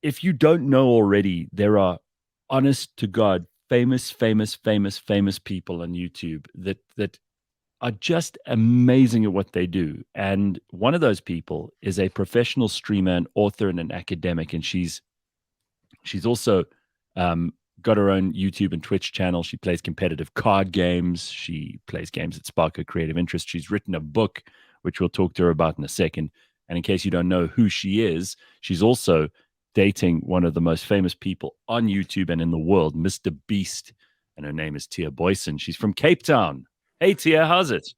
if you don't know already, there are honest to God famous, famous people on YouTube that are just amazing at what they do. And one of those people is a professional streamer, an author, and an academic. And she's also got her own YouTube and Twitch channel. She plays competitive card games. She plays games that spark her creative interest. She's written a book, which we'll talk to her about in a second. And in case you don't know who she is, she's also dating one of the most famous people on YouTube and in the world, Mr. Beast. And her name is Tia Boyson. She's from Cape Town. Hey, Tia, how's it?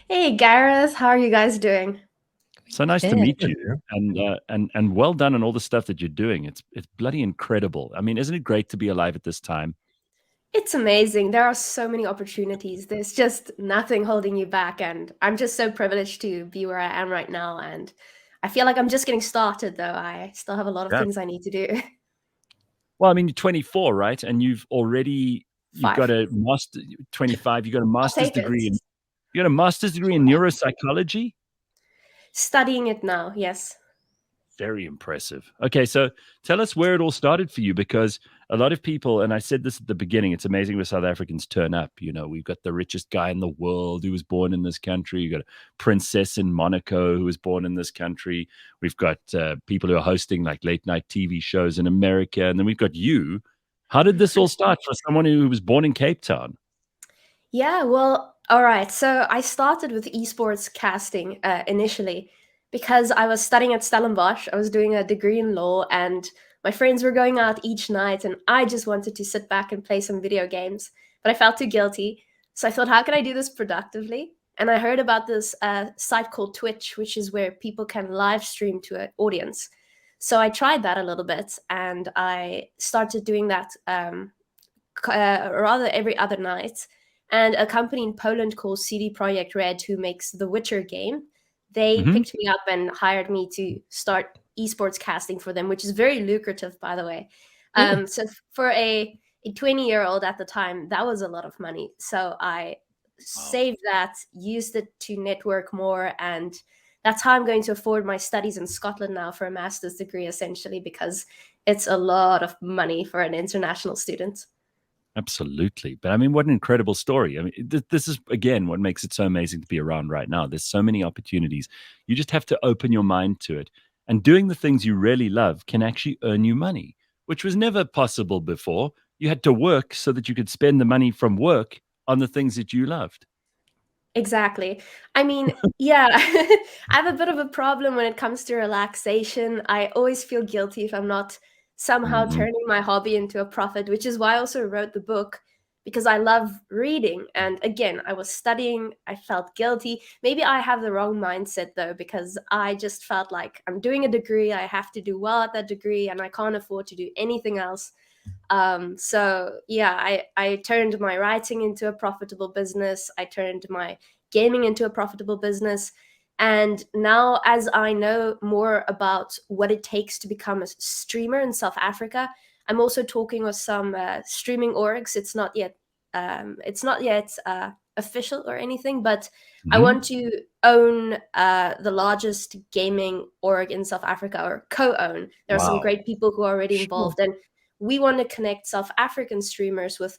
Hey Gareth, how are you guys doing? So nice to Yeah, meet good, you, yeah. and well done on all the stuff that you're doing. It's bloody incredible. I mean, isn't it great to be alive at this time? It's amazing. There are so many opportunities. There's just nothing holding you back. And I'm just so privileged to be where I am right now. And I feel like I'm just getting started, though. I still have a lot of Yeah. things I need to do. Well, I mean, you're 24, right? And you've got 5. a master 25. You got a I'll master's take it. degree in you got a master's degree in neuropsychology. Studying it now, yes. Very impressive. Okay, so tell us where it all started for you, because a lot of people, and I said this at the beginning, it's amazing where South Africans turn up. You know, we've got the richest guy in the world who was born in this country. You've got a princess in Monaco who was born in this country. We've got people who are hosting like late night TV shows in America. And then we've got you. How did this all start for someone who was born in Cape Town? Yeah, well, all right. So I started with esports casting initially because I was studying at Stellenbosch. I was doing a degree in law, and my friends were going out each night, and I just wanted to sit back and play some video games, but I felt too guilty. So I thought, how can I do this productively? And I heard about this site called Twitch, which is where people can live stream to an audience. So I tried that a little bit, and I started doing that rather every other night. And a company in Poland called CD Projekt Red, who makes the Witcher game, they Hmm. picked me up and hired me to start esports casting for them, which is very lucrative, by the way. Cool. So for a 20-year-old at the time, that was a lot of money. So I Wow. saved that, used it to network more, and that's how I'm going to afford my studies in Scotland now for a master's degree, essentially, because it's a lot of money for an international student. Absolutely. But I mean, what an incredible story. I mean, this is, again, what makes it so amazing to be around right now. There's so many opportunities. You just have to open your mind to it. And doing the things you really love can actually earn you money, which was never possible before. You had to work so that you could spend the money from work on the things that you loved. Exactly. I mean, yeah, I have a bit of a problem when it comes to relaxation. I always feel guilty if I'm not somehow Hmm. turning my hobby into a profit, which is why I also wrote the book because I love reading. And again, I was studying, I felt guilty. Maybe I have the wrong mindset though, because I just felt like I'm doing a degree, I have to do well at that degree, and I can't afford to do anything else. So yeah, I turned my writing into a profitable business. I turned my gaming into a profitable business. And now, as I know more about what it takes to become a streamer in South Africa, I'm also talking with some streaming orgs. It's not yet official or anything, but I Hmm. want to own the largest gaming org in South Africa, or co-own. There are some Wow. great people who are already Sure. involved, and we want to connect South African streamers with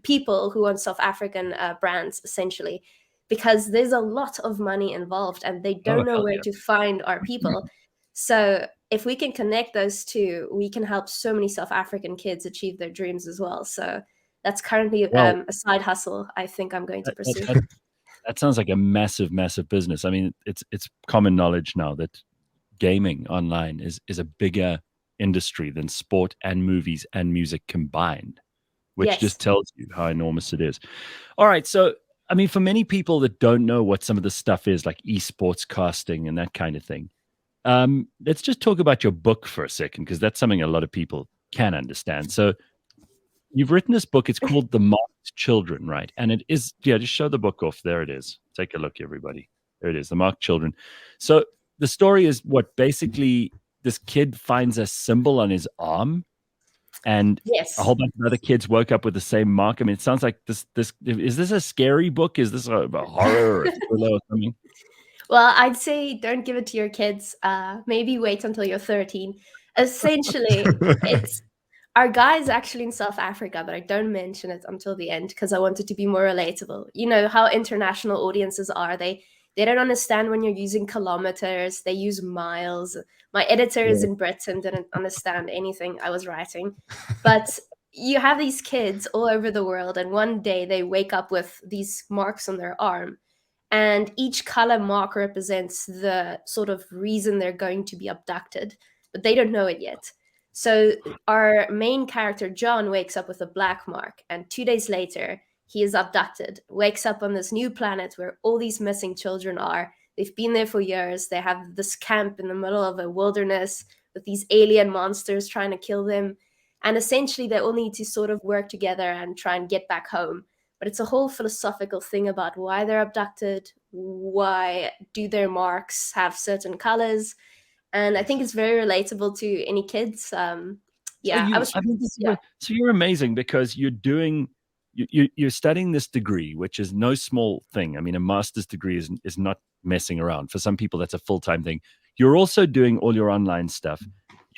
people who want South African brands, essentially, because there's a lot of money involved and they Oh, don't know hell where yeah. to find our people. So if we can connect those two, we can help so many South African kids achieve their dreams as well. So that's currently Well, a side hustle I think I'm going to that, that, pursue. that, that sounds like a massive, massive business. I mean, it's common knowledge now that gaming online is a bigger industry than sport and movies and music combined, which just Yes. tells you how enormous it is. All right, so I mean, for many people that don't know what some of this stuff is, like esports casting and that kind of thing, let's just talk about your book for a second, because that's something a lot of people can understand. So you've written this book. It's called The Marked Children, right? And it is, yeah, just show the book off. There it is. Take a look, everybody. There it is, The Marked Children. So the story is what basically this kid finds a symbol on his arm, and a Yes. whole bunch of other kids woke up with the same mark. I mean, it sounds like this is this a scary book? Is this a horror or a thriller or something? Well, I'd say don't give it to your kids. Maybe wait until you're 13. Essentially, it's our guy is actually in South Africa, but I don't mention it until the end because I want it to be more relatable. You know how international audiences are. They don't understand when you're using kilometers, they use miles. My editors Yeah. in Britain didn't understand anything I was writing. But you have these kids all over the world, and one day they wake up with these marks on their arm, and each color mark represents the sort of reason they're going to be abducted, but they don't know it yet. So our main character John wakes up with a black mark, and 2 days later he is abducted, wakes up on this new planet where all these missing children are. They've been there for years. They have this camp in the middle of a wilderness with these alien monsters trying to kill them, and essentially they all need to sort of work together and try and get back home. But it's a whole philosophical thing about why they're abducted, why do their marks have certain colors, and I think it's very relatable to any kids. So Yeah, I you, was, I mean, this is yeah. so you're amazing because you're studying this degree, which is no small thing. I mean, a master's degree is not messing around. For some people, that's a full-time thing. You're also doing all your online stuff.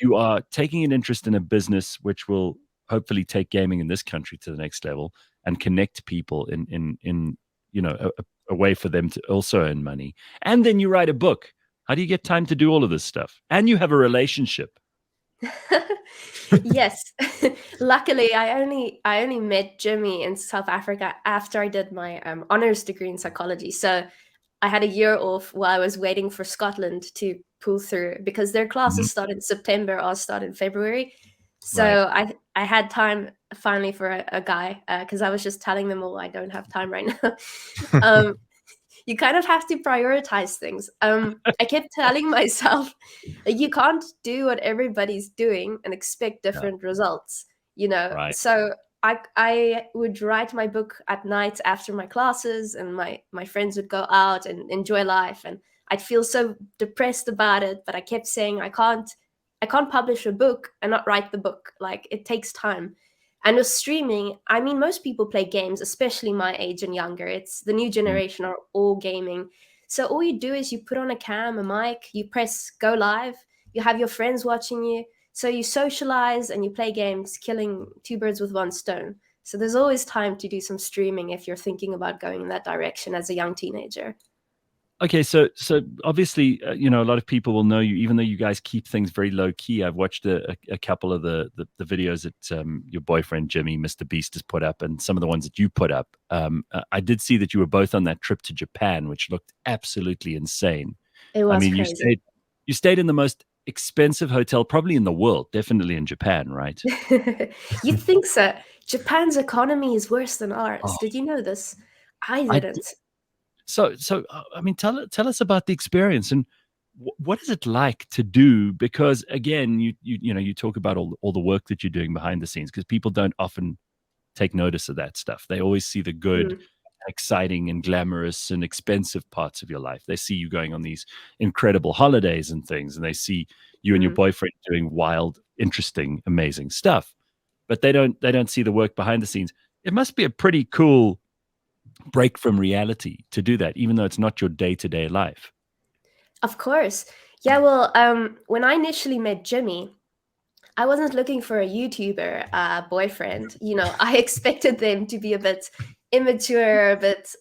You are taking an interest in a business which will hopefully take gaming in this country to the next level and connect people in a way for them to also earn money. And then you write a book. How do you get time to do all of this stuff? And you have a relationship. Yes. Luckily, I only met Jimmy in South Africa after I did my honors degree in psychology. So I had a year off while I was waiting for Scotland to pull through because their Mhm. classes start in September, ours start in February. Right. So I had time finally for a guy because I was just telling them all I don't have time right now. um, you kind of have to prioritize things. I kept telling myself, you can't do what everybody's doing and expect Yeah. different results, you know? Right. So I would write my book at night after my classes, and my friends would go out and enjoy life. And I'd feel so depressed about it, but I kept saying, I can't publish a book and not write the book. Like, it takes time. And with streaming, I mean, most people play games, especially my age and younger. It's the new Mm. generation are all gaming. So all you do is you put on a cam, a mic, you press go live, you have your friends watching you. So you socialize and you play games, killing two birds with one stone. So there's always time to do some streaming if you're thinking about going in that direction as a young teenager. Okay, so obviously, a lot of people will know you, even though you guys keep things very low key. I've watched a couple of the videos that your boyfriend Jimmy, Mr. Beast, has put up, and some of the ones that you put up. I did see that you were both on that trip to Japan, which looked absolutely insane. It I was mean, crazy. you stayed in the most expensive hotel probably in the world, definitely in Japan, right? You'd think so. Japan's economy is worse than ours. Oh, Did you know this? I I didn't. I mean, tell us about the experience and what is it like to do? Because again, you talk about all the work that you're doing behind the scenes because people don't often take notice of that stuff. They always see the good, Mm, exciting, and glamorous and expensive parts of your life. They see you going on these incredible holidays and things, and they see you and your mm. boyfriend doing wild, interesting, amazing stuff. But they don't see the work behind the scenes. It must be a pretty cool break from reality to do that, even though it's not your day to day life. Of course. Yeah, well, when I initially met Jimmy, I wasn't looking for a YouTuber boyfriend. You know, I expected them to be a bit immature, but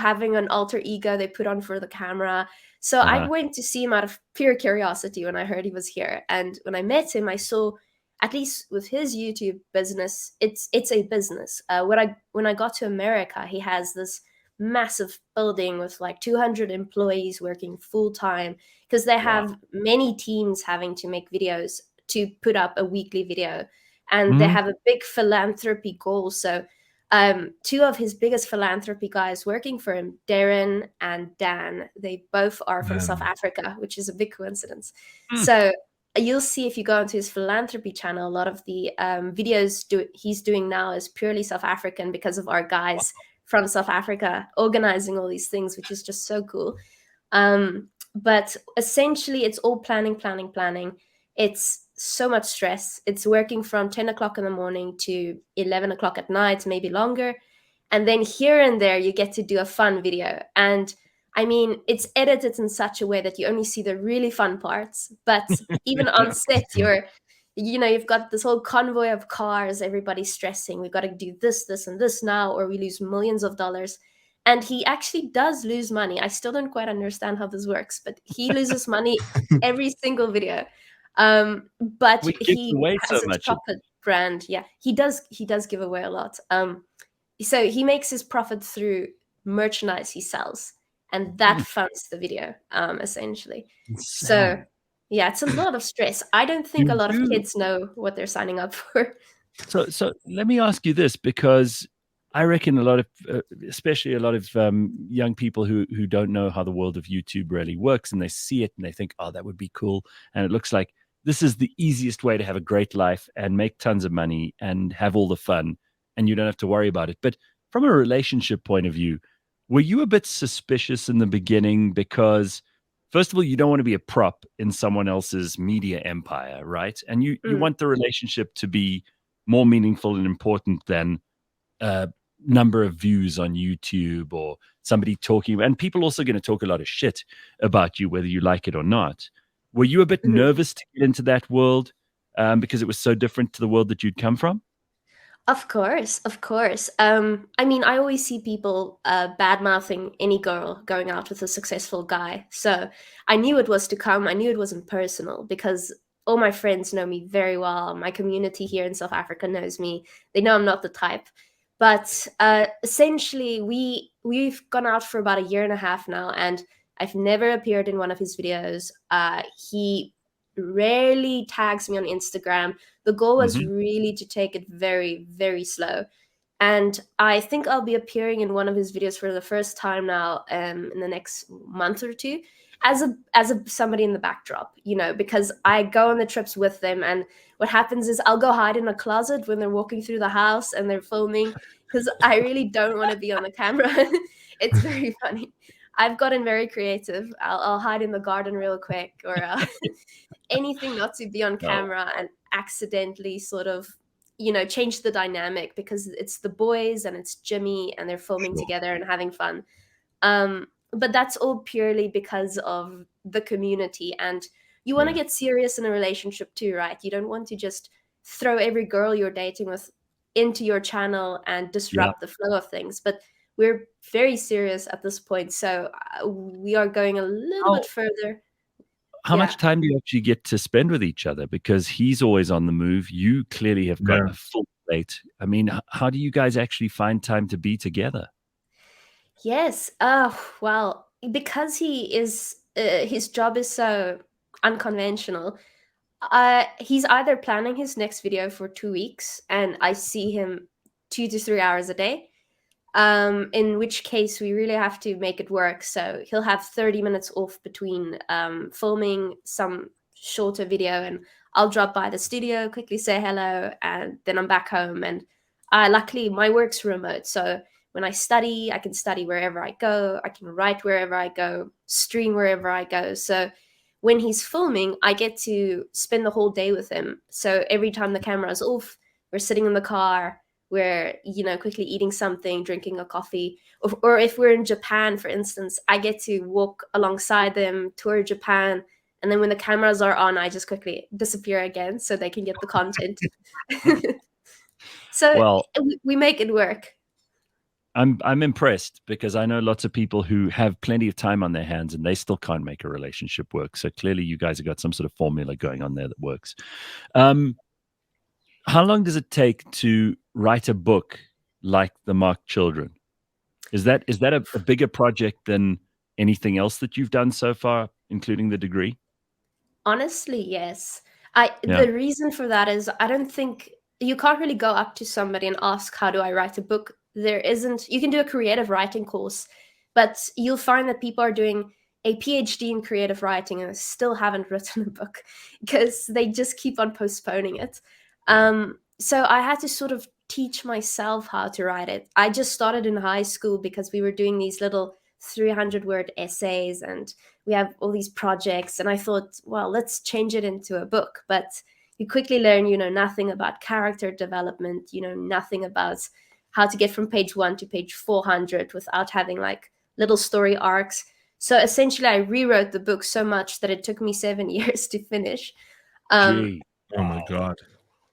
having an alter ego they put on for the camera. So I Uh-huh. went to see him out of pure curiosity when I heard he was here. And when I met him, I saw, at least with his YouTube business, it's a business. When I got to America, he has this massive building with like 200 employees working full time because they Wow. have many teams having to make videos to put up a weekly video, and they Mhm. have a big philanthropy goal. So two of his biggest philanthropy guys working for him, Darren and Dan, they both are from South Um, Africa, which is a big coincidence. mm, So you'll see if you go onto his philanthropy channel, a lot of the videos he's doing now is purely South African because of our guys from South Africa organizing all these things, which is just so cool. But essentially, it's all planning, planning, planning. It's so much stress. It's working from 10 o'clock in the morning to 11 o'clock at night, maybe longer. And then here and there, you get to do a fun video. And I mean, it's edited in such a way that you only see the really fun parts. But even on set, you've got this whole convoy of cars, everybody's stressing, we've got to do this, this, and this now, or we lose millions of dollars. And he actually does lose money. I still don't quite understand how this works, but he loses money every single video. But We give he away has so his much. profit brand. Yeah, he does give away a lot. So he makes his profit through merchandise he sells, and that funds the video, essentially. So Insane. yeah, it's a lot of stress. I don't think a You lot of do. kids know what they're signing up for. So let me ask you this, because I reckon a lot of, especially a lot of young people who don't know how the world of YouTube really works, and they see it and they think, oh, that would be cool, and it looks like this is the easiest way to have a great life and make tons of money and have all the fun, and you don't have to worry about it. But from a relationship point of view, were you a bit suspicious in the beginning? Because first of all, you don't want to be a prop in someone else's media empire, right? And you Mm. want the relationship to be more meaningful and important than a number of views on YouTube or somebody talking. And people also going to talk a lot of shit about you, whether you like it or not. Were you a bit Mhm. nervous to get into that world because it was so different to the world that you'd come from? Of course, of course. I mean, I always see people bad mouthing any girl going out with a successful guy. So I knew it was to come. I knew it wasn't personal because all my friends know me very well. My community here in South Africa knows me. They know I'm not the type. But essentially, we've gone out for about a year and a half now, and I've never appeared in one of his videos. He rarely tags me on Instagram. The goal was Hmm. really to take it very, very slow. And I think I'll be appearing in one of his videos for the first time now, in the next month or two, as a somebody in the backdrop, because I go on the trips with them, and what happens is I'll go hide in a closet when they're walking through the house and they're filming, because I really don't want to be on the camera. It's very funny. I've gotten very creative. I'll hide in the garden real quick, or anything not to be on No, camera and accidentally sort of change the dynamic, because it's the boys and it's Jimmy and they're filming sure. together and having fun. But that's all purely because of the community, and you want to Yeah. get serious in a relationship too, right? You don't want to just throw every girl you're dating with into your channel and Yeah. disrupt the flow of things. But we're very serious at this point, so we are going a little How bit further. how Yeah. much time do you actually get to spend with each other? Because he's always on the move. You clearly have got Yeah. a full plate. I mean, how do you guys actually find time to be together? Yes. Well, because his job is so unconventional. He's either planning his next video for 2 weeks, and I see him 2 to 3 hours a day. In which case we really have to make it work. So he'll have 30 minutes off between filming some shorter video, and I'll drop by the studio, quickly say hello, and then I'm back home. And luckily, my work's remote. So when I study, I can study wherever I go, I can write wherever I go, stream wherever I go. So when he's filming, I get to spend the whole day with him. So every time the camera's off, we're sitting in the car, we're quickly eating something, drinking a coffee, or if we're in Japan, for instance, I get to walk alongside them, tour Japan, and then when the cameras are on, I just quickly disappear again so they can get the content. So Well, we make it work. I'm impressed because I know lots of people who have plenty of time on their hands and they still can't make a relationship work. So clearly, you guys have got some sort of formula going on there that works. Um, how long does it take to write a book like The Marked Children? Is that a bigger project than anything else that you've done so far, including the degree? Honestly, yes. I Yeah. The reason for that is I don't think you can't really go up to somebody and ask, how do I write a book? There isn't. You can do a creative writing course, but you'll find that people are doing a PhD in creative writing and still haven't written a book because they just keep on postponing it. Yeah. So I had to sort of teach myself how to write it. I just started in high school because we were doing these little 300-word essays, and we have all these projects, and I thought, well, let's change it into a book. But you quickly learn nothing about character development, nothing about how to get from page 1 to page 400 without having like little story arcs. So essentially I rewrote the book so much that it took me 7 years to finish. um Gee. Oh my God.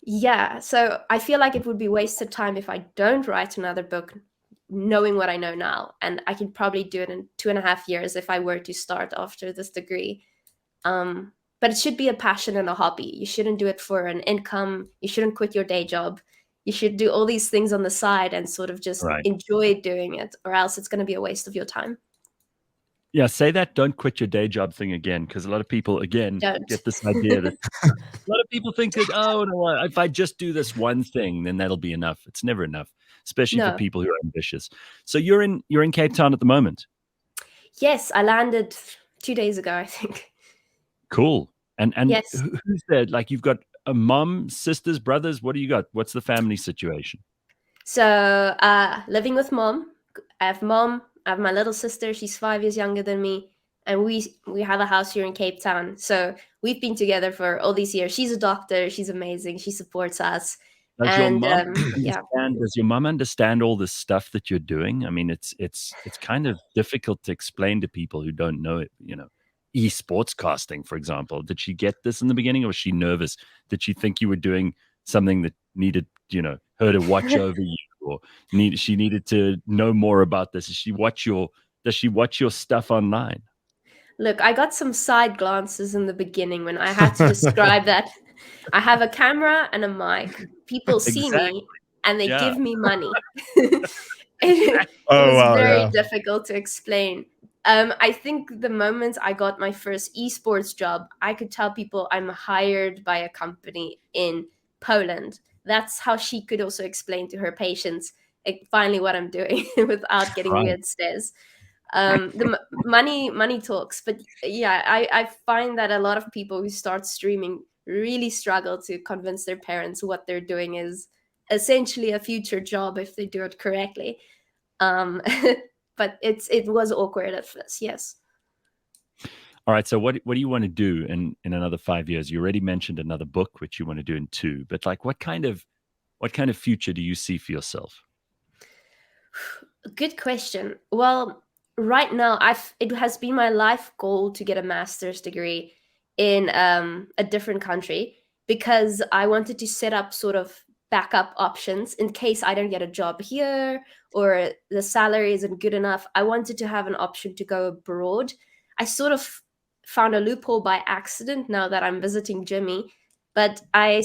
Yeah, so I feel like it would be wasted time if I don't write another book knowing what I know now. And I can probably do it in 2.5 years if I were to start after this degree. But it should be a passion and a hobby. You shouldn't do it for an income. You shouldn't quit your day job. You should do all these things on the side and sort of just Right. enjoy doing it, or else it's going to be a waste of your time. Yeah, say that don't quit your day job thing again, because a lot of people, again, Don't. get this idea that a lot of people think that, oh, no, if I just do this one thing, then that'll be enough. It's never enough, especially for No. people who are ambitious. So you're in Cape Town at the moment. Yes, I landed 2 days ago, I think. Cool. And Yes. who's there? Like you've got a mom, sisters, brothers. What do you got? What's the family situation? So, living with mom. I have my little sister. She's 5 years younger than me, and we have a house here in Cape Town. So we've been together for all these years. She's a doctor. She's amazing. She supports us, Does your and mom yeah. understand? Does your mom understand all this stuff that you're doing? I mean, it's kind of difficult to explain to people who don't know it. Esports casting, for example. Did she get this in the beginning, or was she nervous? Did she think you were doing something that needed, her to watch over you, or she needed to know more about this? Does she watch your stuff online? Look, I got some side glances in the beginning when I had to describe that I have a camera and a mic. People see Exactly. me and they Yeah. give me money. it, Exactly. it Oh was wow, very yeah. difficult to explain. I think the moment I got my first esports job, I could tell people I'm hired by a company in Poland. That's how she could also explain to her patients finally what I'm doing without getting Right. weird stares. Money talks, but yeah, I find that a lot of people who start streaming really struggle to convince their parents what they're doing is essentially a future job if they do it correctly. um but it was awkward at first, yes. All right. So what do you want to do in another 5 years? You already mentioned another book, which you want to do in two, but like what kind of future do you see for yourself? Good question. Well, right now, it has been my life goal to get a master's degree in a different country because I wanted to set up sort of backup options in case I don't get a job here or the salary isn't good enough. I wanted to have an option to go abroad. I sort of found a loophole by accident now that I'm visiting Jimmy, but I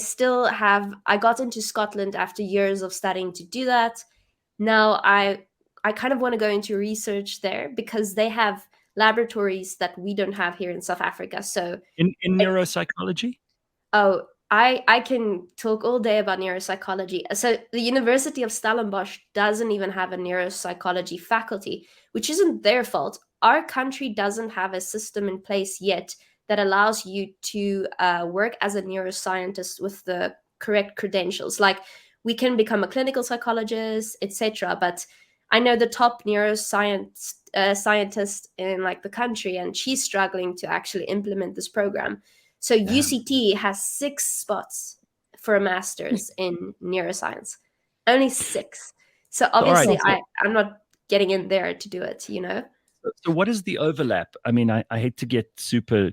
got into Scotland after years of studying to do that. Now I kind of want to go into research there because they have laboratories that we don't have here in South Africa. So, In it, neuropsychology? oh, I can talk all day about neuropsychology. So, the University of Stellenbosch doesn't even have a neuropsychology faculty, which isn't their fault. Our country doesn't have a system in place yet that allows you to work as a neuroscientist with the correct credentials. Like, we can become a clinical psychologist, etc. But I know the top neuroscience scientist in like the country, and she's struggling to actually implement this program. So Damn. UCT has 6 spots for a master's in neuroscience, only 6. So So, all right. obviously, So, I'm not getting in there to do it, you know. so what is the overlap? I mean, I hate to get super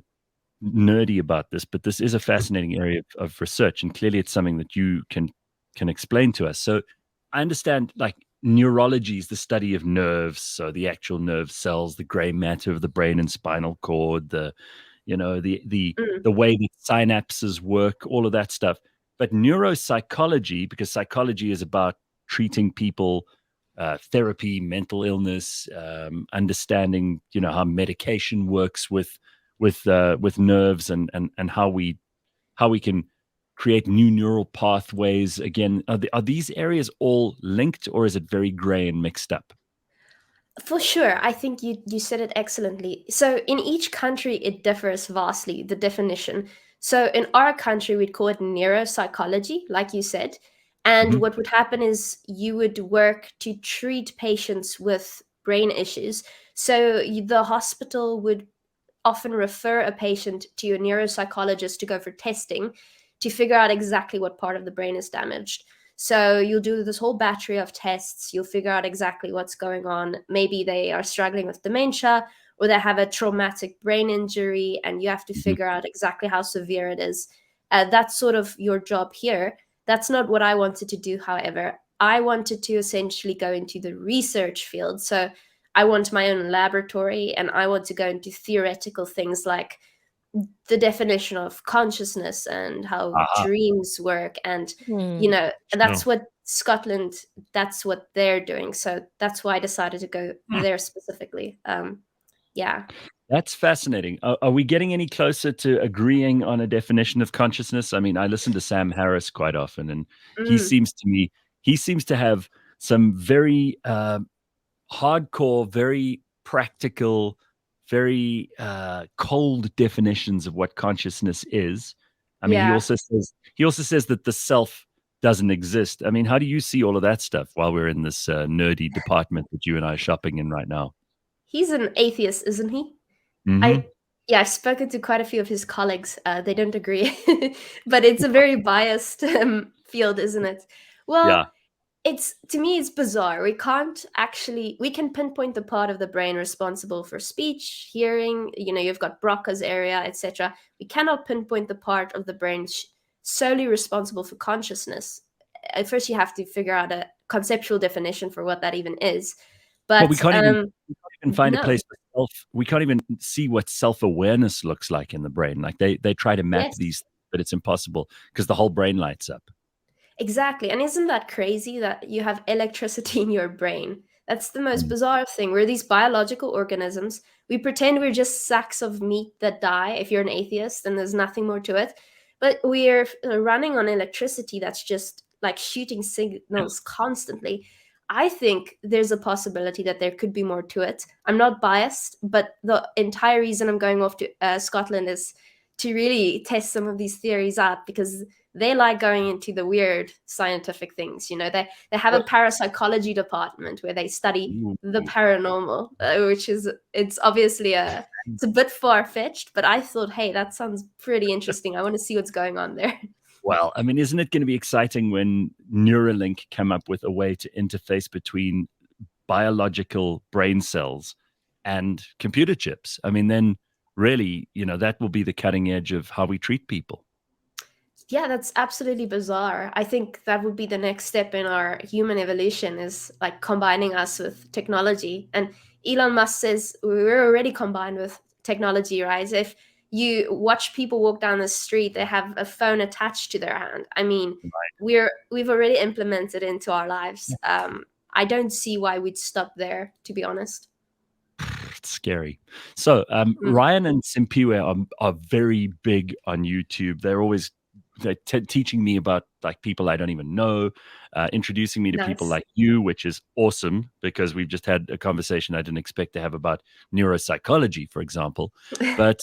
nerdy about this, but this is a fascinating area of research, and clearly it's something that you can explain to us. So I understand like neurology is the study of nerves, so the actual nerve cells, the gray matter of the brain and spinal cord, the Mm, way that synapses work, all of that stuff. But neuropsychology, because psychology is about treating people, therapy, mental illness, understanding, how medication works with nerves, and how we can create new neural pathways. Again, are these areas all linked, or is it very gray and mixed up? for sure, I think you said it excellently. So in each country, it differs vastly, the definition. So in our country, we'd call it neuropsychology, like you said. And Hmm. what would happen is you would work to treat patients with brain issues. So the hospital would often refer a patient to a neuropsychologist to go for testing to figure out exactly what part of the brain is damaged. So you'll do this whole battery of tests, you'll figure out exactly what's going on. Maybe they are struggling with dementia or they have a traumatic brain injury, and you have to Hmm. figure out exactly how severe it is. That's sort of your job here. That's not what I wanted to do, however. I wanted to essentially go into the research field. So I want my own laboratory, and I want to go into theoretical things like the definition of consciousness and how Aha. dreams work. And, Hmm. that's what Scotland, that's what they're doing. So that's why I decided to go there specifically. Yeah. That's fascinating. Are we getting any closer to agreeing on a definition of consciousness? I mean, I listen to Sam Harris quite often, and he Mm, seems to me he seems to have some very hardcore, very practical, very cold definitions of what consciousness is. I mean, yeah. he also says that the self doesn't exist. I mean, how do you see all of that stuff while we're in this nerdy department that you and I are shopping in right now? He's an atheist, isn't he? Hmm. I Yeah, I've spoken to quite a few of his colleagues. They don't agree, but it's a very biased field, isn't it? Well, Yeah. it's to me it's bizarre. We can pinpoint the part of the brain responsible for speech, hearing. You've got Broca's area, etc. We cannot pinpoint the part of the brain solely responsible for consciousness. At first, you have to figure out a conceptual definition for what that even is. Well, But we can't even find a no, place for self. We can't even see what self-awareness looks like in the brain. Like they try to map yes. these, but it's impossible because the whole brain lights up. Exactly. And isn't that crazy that you have electricity in your brain? That's the most Mm. bizarre thing. We're these biological organisms. We pretend we're just sacks of meat that die if you're an atheist and there's nothing more to it. But we're running on electricity that's just like shooting signals constantly. I think there's a possibility that there could be more to it. I'm not biased, but the entire reason I'm going off to Scotland is to really test some of these theories out, because they like going into the weird scientific things. They have a parapsychology department where they study Ooh. the paranormal, which is it's a bit far-fetched, but I thought, hey, that sounds pretty interesting. I want to see what's going on there. Well, I mean, isn't it going to be exciting when Neuralink come up with a way to interface between biological brain cells and computer chips? I mean, then really, that will be the cutting edge of how we treat people. Yeah, that's absolutely bizarre. I think that would be the next step in our human evolution, is like combining us with technology. And Elon Musk says we're already combined with technology, right? If you watch people walk down the street, they have a phone attached to their hand. I mean, we've already implemented into our lives. I don't see why we'd stop there, to be honest. It's scary. So Mm, Ryan and Simpiwe are very big on YouTube. They're teaching me about like people I don't even know, introducing me to people nice. like you, which is awesome because we've just had a conversation I didn't expect to have about neuropsychology, for example. But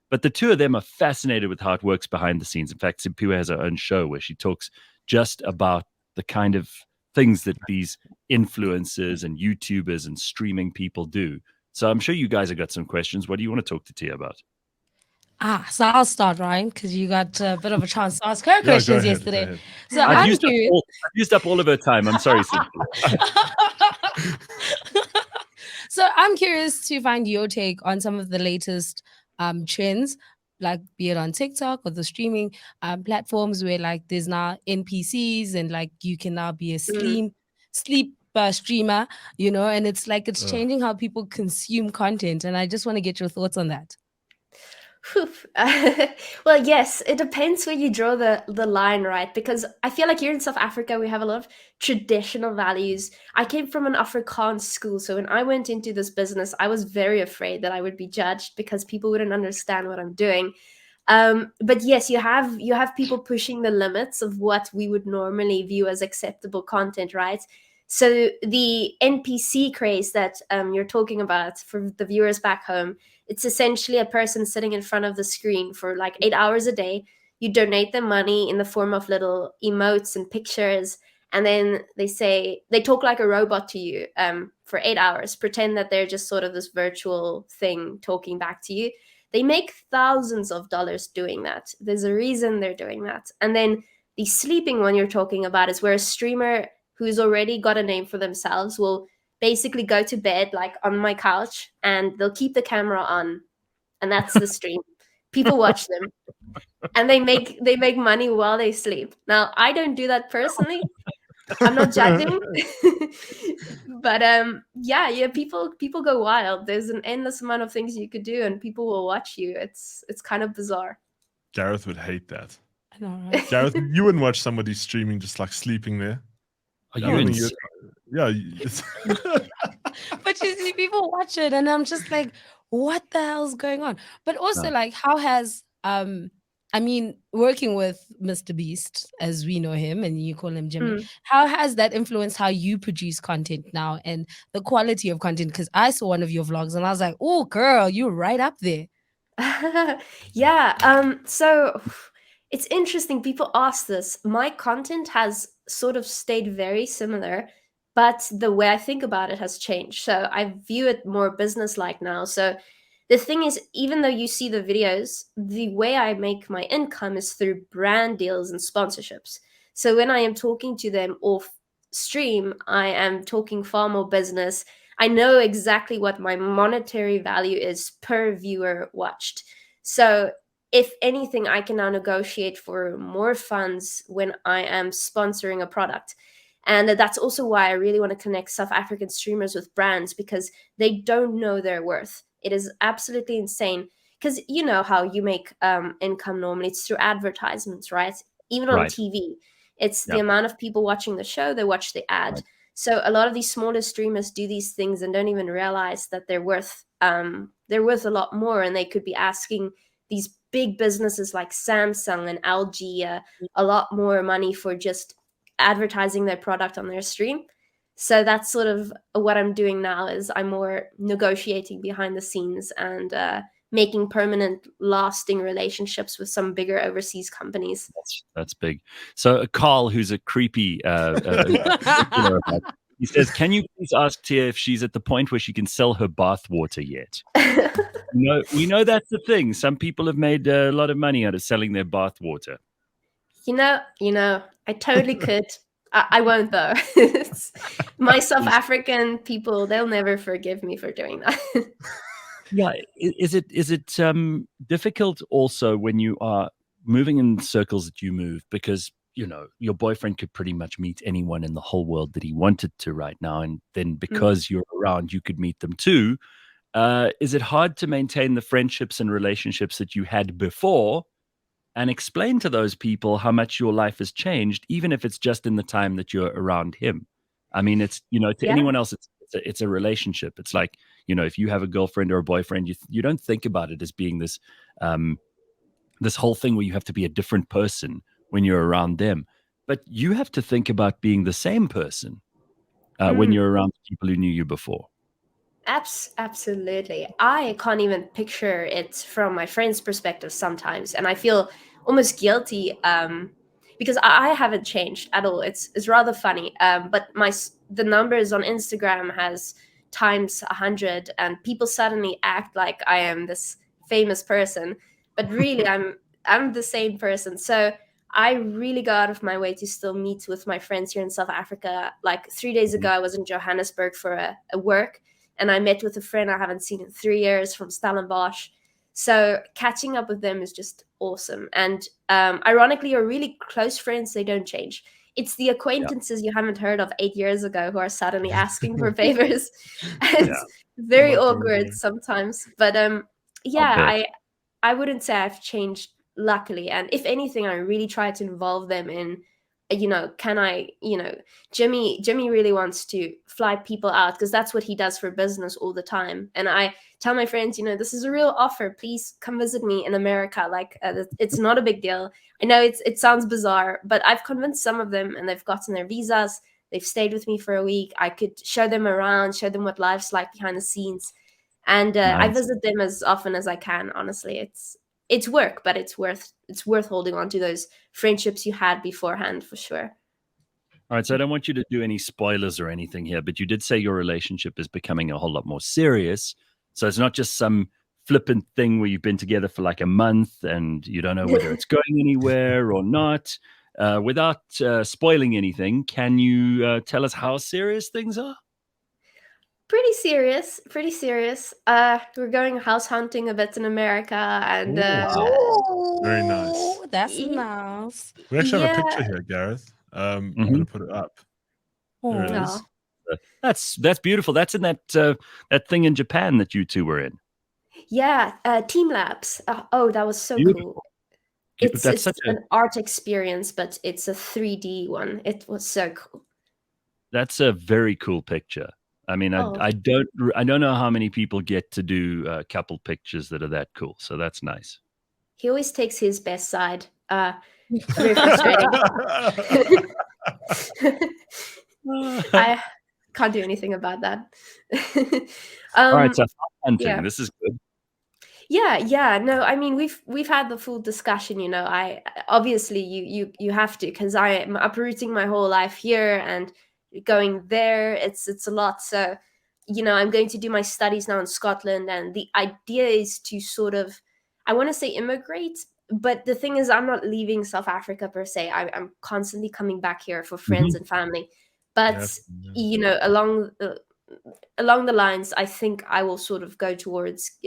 but the two of them are fascinated with how it works behind the scenes. In fact, Simpiwe has her own show where she talks just about the kind of things that these influencers and YouTubers and streaming people do. So I'm sure you guys have got some questions. What do you want to talk to Tia about? So I'll start, Ryan, because you got a bit of a chance to ask her Yeah, go questions ahead. Go yesterday. ahead. So I've I'm used up curious. all I've used up all of her time. I'm sorry, Cynthia. So I'm curious to find your take on some of the latest trends, like be it on TikTok or the streaming platforms where like there's now NPCs and like you can now be a Mm. sleep streamer, and it's like it's Ugh. changing how people consume content. And I just want to get your thoughts on that. Whew. Well, yes, it depends where you draw the line, right? Because I feel like here in South Africa, we have a lot of traditional values. I came from an Afrikaans school, so when I went into this business, I was very afraid that I would be judged because people wouldn't understand what I'm doing. But yes, you have people pushing the limits of what we would normally view as acceptable content, right? So the NPC craze that you're talking about for the viewers back home, it's essentially a person sitting in front of the screen for like 8 hours a day. You donate them money in the form of little emotes and pictures, and then they talk like a robot to you for 8 hours. Pretend that they're just sort of this virtual thing talking back to you. They make thousands of dollars doing that. There's a reason they're doing that. And then the sleeping one you're talking about is where a streamer who's already got a name for themselves will basically go to bed like on my couch, and they'll keep the camera on, and that's the stream. People watch them, and they make money while they sleep. Now, I don't do that personally. I'm not judging. But yeah, people go wild. There's an endless amount of things you could do, and people will watch you. It's kind of bizarre. Gareth would hate that. I know, right? Gareth, you wouldn't watch somebody streaming just like sleeping there. Are I you don't in? think you'd- Yeah. It's But you see people watch it and I'm just like, what the hell's going on? But also No. like how has I mean, working with Mr. Beast, as we know him, and you call him Jimmy, how has that influenced how you produce content now and the quality of content? Because I saw one of your vlogs and I was like, oh, girl, you're right up there. Yeah. So it's interesting. People ask this. My content has sort of stayed very similar, but the way I think about it has changed. So I view it more business-like now. So the thing is, even though you see the videos, the way I make my income is through brand deals and sponsorships. So when I am talking to them off stream, I am talking far more business. I know exactly what my monetary value is per viewer watched. So if anything, I can now negotiate for more funds when I am sponsoring a product. And that's also why I really want to connect South African streamers with brands, because they don't know their worth. It is absolutely insane, because you know how you make income normally. It's through advertisements, right? Even on Right. TV. It's the Yep. amount of people watching the show, they watch the ad. Right. So a lot of these smaller streamers do these things and don't even realize that they're worth a lot more, and they could be asking these big businesses like Samsung and LG a lot more money for just advertising their product on their stream. So that's sort of what I'm doing now, is I'm more negotiating behind the scenes and making permanent, lasting relationships with some bigger overseas companies. That's big. So Carl, who's a creepy, he says, "Can you please ask Tia if she's at the point where she can sell her bath water yet?" No, we know that's the thing. Some people have made a lot of money out of selling their bath water. You know, I totally could. I won't though. My South African people, they'll never forgive me for doing that. Yeah, is it difficult also when you are moving in circles that you move, because your boyfriend could pretty much meet anyone in the whole world that he wanted to right now, and then because you're around, you could meet them too. Is it hard to maintain the friendships and relationships that you had before and explain to those people how much your life has changed, even if it's just in the time that you're around him? I mean, it's, to Yeah. anyone else, it's a relationship. It's like, if you have a girlfriend or a boyfriend, you don't think about it as being this, this whole thing where you have to be a different person when you're around them. But you have to think about being the same person when you're around people who knew you before. Absolutely. I can't even picture it from my friend's perspective sometimes, and I feel almost guilty because I haven't changed at all. It's rather funny. But the numbers on Instagram has times 100, and people suddenly act like I am this famous person, but really I'm the same person. So I really go out of my way to still meet with my friends here in South Africa. Like 3 days ago, I was in Johannesburg for a work, and I met with a friend I haven't seen in 3 years from Stellenbosch. So catching up with them is just awesome. And ironically, your really close friends, they don't change. It's the acquaintances you haven't heard of 8 years ago who are suddenly asking for favors. It's very awkward sometimes. But yeah, I wouldn't say I've changed, luckily. And if anything, I really try to involve them in, can I, Jimmy really wants to fly people out because that's what he does for business all the time. And I tell my friends, this is a real offer. Please come visit me in America. Like, it's not a big deal. I know it sounds bizarre, but I've convinced some of them, and they've gotten their visas. They've stayed with me for a week. I could show them around, show them what life's like behind the scenes. And I Nice. visit them as often as I can. Honestly, it's work, but it's worth holding on to those friendships you had beforehand, for sure. All right, so I don't want you to do any spoilers or anything here, but you did say your relationship is becoming a whole lot more serious. So it's not just some flippant thing where you've been together for like a month and you don't know whether it's going anywhere or not. Without spoiling anything, can you tell us how serious things are? Pretty serious, pretty serious. We're going house hunting a bit in America, and Ooh, very nice. That's y- nice. We actually have a yeah. picture here, Gareth. I'm Mhm. going to put it up. There it Oh. is. That's beautiful. That's in that thing in Japan that you two were in. Yeah, Team Labs. Oh, that was so Beautiful. cool. That's It's such a an art experience, but it's a 3D one. It was so cool. that's a very cool picture. I mean, Oh, I don't know how many people get to do a couple pictures that are that cool. So that's nice. he always takes his best side. Very frustrating. I can't do anything about that. All right, so hunting. yeah. This is good. Yeah. No, I mean we've had the full discussion. I obviously you have to, because I am uprooting my whole life here and going there. It's a lot. So I'm going to do my studies now in Scotland, and the idea is to sort of, I want to say immigrate, but the thing is I'm not leaving South Africa per se. I'm constantly coming back here for friends and family. But along the lines, I think I will sort of go towards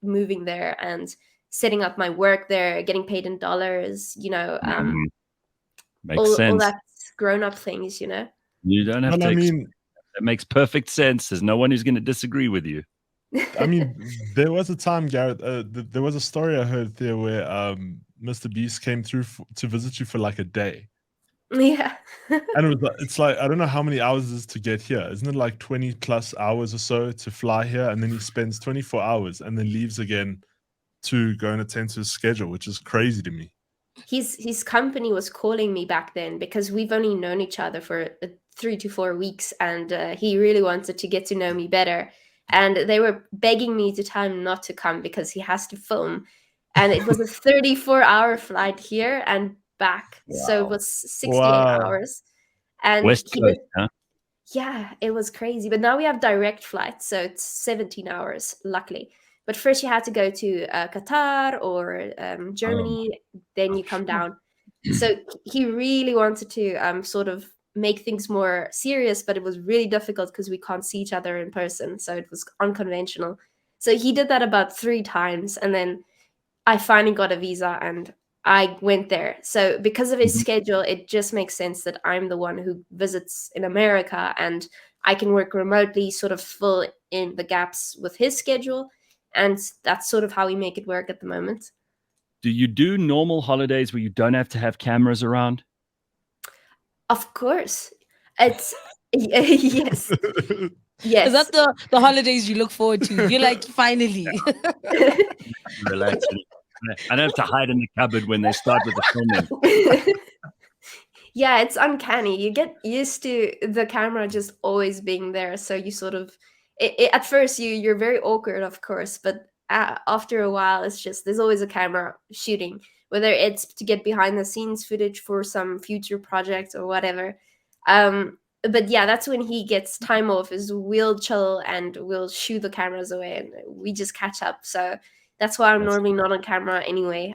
moving there and setting up my work there, getting paid in dollars, Makes all sense. that grown up things, You don't have Well, to. I mean, That makes perfect sense. There's no one who's going to disagree with you. I mean, there was a time, Gareth. There was a story I heard there where Mr. Beast came through to visit you for like a day, Yeah. and it's like I don't know how many hours it is to get here. Isn't it like 20 plus hours or so to fly here, and then he spends 24 hours and then leaves again to go and attend to his schedule, which is crazy to me. His company was calling me back then because we've only known each other for 3 to 4 weeks, and he really wanted to get to know me better, and they were begging me to tell him not to come because he has to film, and it was a 34-hour flight here and back. So it was 68 Wow. hours, and West he Coast, did, huh? yeah, it was crazy. But now we have direct flights, so it's 17 hours, luckily. But first you had to go to Qatar or Germany, then you come down. So he really wanted to sort of make things more serious, but it was really difficult because we can't see each other in person. So it was unconventional. So he did that about 3 times, and then I finally got a visa and I went there. So because of his Mhm. schedule, it just makes sense that I'm the one who visits in America, and I can work remotely, sort of fill in the gaps with his schedule. And that's sort of how we make it work at the moment. Do you do normal holidays where you don't have to have cameras around? Of course. It's yes. Yes. Is that the holidays you look forward to? You're like, finally. Relax. I don't have to hide in the cupboard when they start with the filming. Yeah, it's uncanny. You get used to the camera just always being there, so you sort of at first you're very awkward, of course, but after a while it's just there's always a camera shooting, whether it's to get behind the scenes footage for some future project or whatever. But yeah, that's when he gets time off, is we'll chill and we'll shoo the cameras away and we just catch up. So that's why I'm normally not on camera anyway.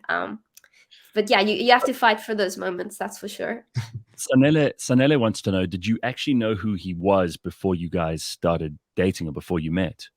But yeah, you have to fight for those moments, that's for sure. Sanele wants to know, did you actually know who he was before you guys started dating or before you met?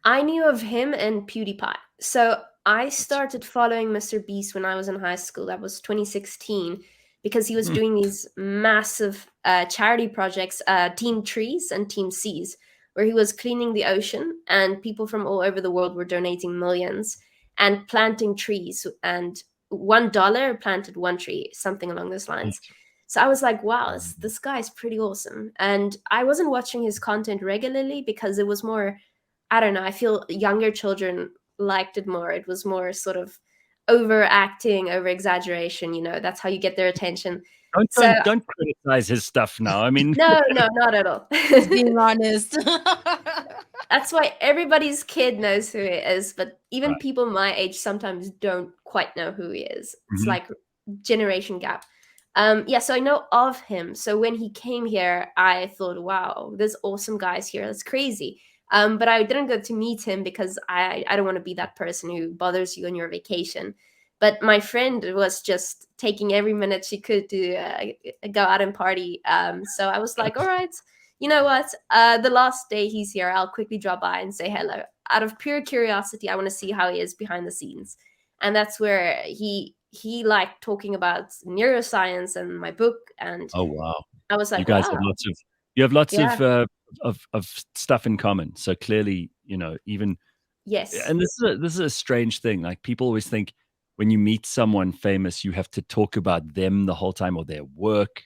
I knew of him and PewDiePie. So I started following Mr. Beast when I was in high school. That was 2016, because he was doing these massive charity projects, Team Trees and Team Seas, where he was cleaning the ocean and people from all over the world were donating millions and planting trees. And $1 planted 1 tree, something along those lines. So I was like, wow, this guy's pretty awesome. And I wasn't watching his content regularly because it was more, I don't know, I feel younger children liked it more. It was more sort of overacting, over exaggeration, that's how you get their attention. Don't criticize his stuff now. I mean, No, not at all. Being honest. That's why everybody's kid knows who he is, but even people my age sometimes don't quite know who he is. It's like generation gap. So I know of him. So when he came here, I thought, wow, there's awesome guys here. That's crazy. But I didn't go to meet him because I don't want to be that person who bothers you on your vacation. But my friend was just taking every minute she could to go out and party. So I was like, all right, you know what? The last day he's here, I'll quickly drop by and say hello. Out of pure curiosity, I want to see how he is behind the scenes. And that's where he liked talking about neuroscience and my book. And Oh wow. I was You like, guys wow. have lots Yeah. of stuff in common. So clearly, even Yes. and this is a strange thing. Like people always think when you meet someone famous, you have to talk about them the whole time or their work.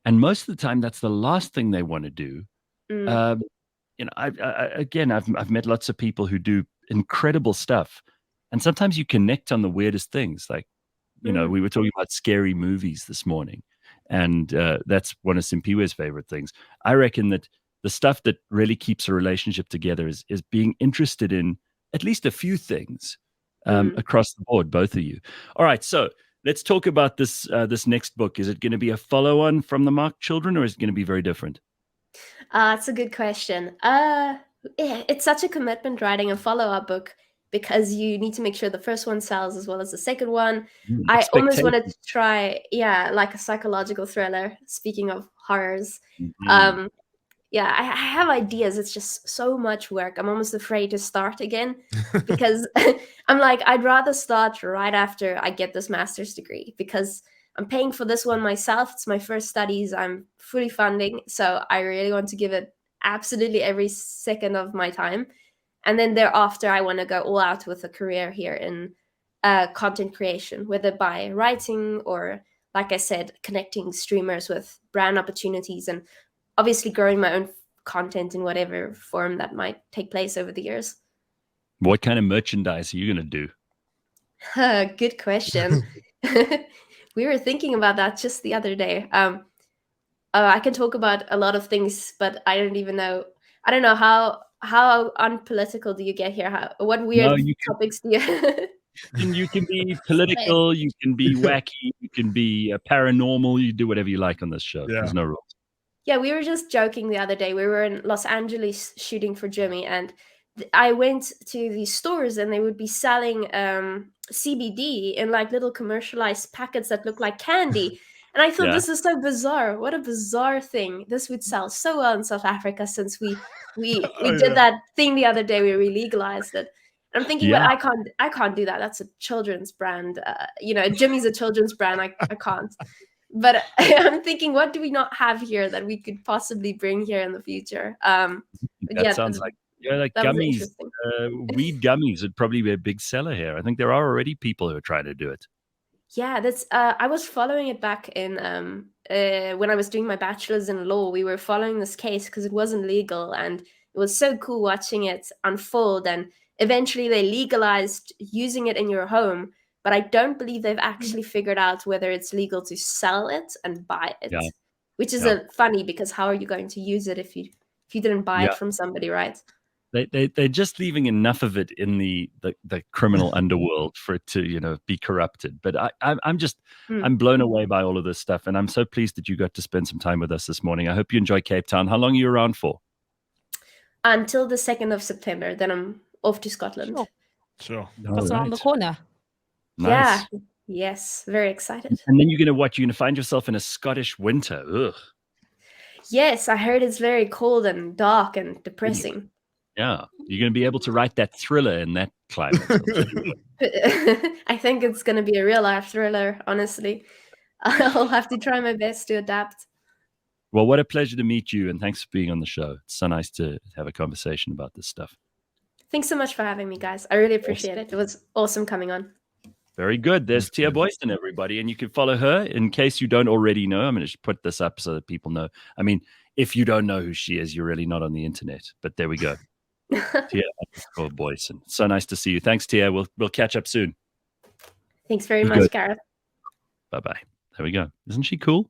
And most of the time that's the last thing they want to do. Mm. I've met lots of people who do incredible stuff. And sometimes you connect on the weirdest things. Like, we were talking about scary movies this morning. And that's one of Simpiwe's favorite things. I reckon that the stuff that really keeps a relationship together is being interested in at least a few things across the board, both of you. All right, so let's talk about this next book. Is it going to be a follow-on from the Mark Children, or is it going to be very different? It's a good question. It's such a commitment writing a follow-up book because you need to make sure the first one sells as well as the second one. I almost wanted to try, like a psychological thriller. Speaking of horrors, yeah, I have ideas. It's just so much work. I'm almost afraid to start again because I'm like, I'd rather start right after I get this master's degree because I'm paying for this one myself. It's my first studies. I'm fully funding. So I really want to give it absolutely every second of my time. And then thereafter, I want to go all out with a career here in content creation, whether by writing or, like I said, connecting streamers with brand opportunities and obviously growing my own content in whatever form that might take place over the years. What kind of merchandise are you going to do? Good question. We were thinking about that just the other day. I can talk about a lot of things, but I don't even know. I don't know how unpolitical do you get here? What weird topics do you? You can be political, you can be wacky, you can be paranormal. You do whatever you like on this show. Yeah. There's no rules. Yeah, we were just joking the other day. We were in Los Angeles shooting for Jimmy, and I went to these stores and they would be selling CBD in like little commercialized packets that look like candy. And I thought this is so bizarre. What a bizarre thing. This would sell so well in South Africa since we did that thing the other day where we legalized it. And I'm thinking, but I can't do that. That's a children's brand. Jimmy's a children's brand. I can't. But I'm thinking, what do we not have here that we could possibly bring here in the future? That sounds like gummies. Weed gummies would probably be a big seller here. I think there are already people who are trying to do it. Yeah, that's. I was following it back in when I was doing my bachelor's in law. We were following this case because it wasn't legal, and it was so cool watching it unfold. And eventually, they legalized using it in your home. But I don't believe they've actually figured out whether it's legal to sell it and buy it, which is funny because how are you going to use it if you didn't buy it from somebody, right? They're just leaving enough of it in the criminal underworld for it to be corrupted. But I'm blown away by all of this stuff, and I'm so pleased that you got to spend some time with us this morning. I hope you enjoy Cape Town. How long are you around for? Until the 2nd of September. Then I'm off to Scotland. Sure. That's around the corner. Nice. Yeah. Yes. Very excited. And then you're going to find yourself in a Scottish winter. Ugh. Yes, I heard it's very cold and dark and depressing. Yeah. You're going to be able to write that thriller in that climate. I think it's going to be a real life thriller, honestly. I'll have to try my best to adapt. Well, what a pleasure to meet you, and thanks for being on the show. It's so nice to have a conversation about this stuff. Thanks so much for having me, guys. I really appreciate it. It was awesome coming on. Very good. There's Tia Boyon, everybody, and you can follow her in case you don't already know. I'm going to put this up so that people know. I mean, if you don't know who she is, you're really not on the internet. But there we go. Tia Boyon. So nice to see you. Thanks, Tia. We'll catch up soon. Thanks very much, Gareth. Bye-bye. There we go. Isn't she cool?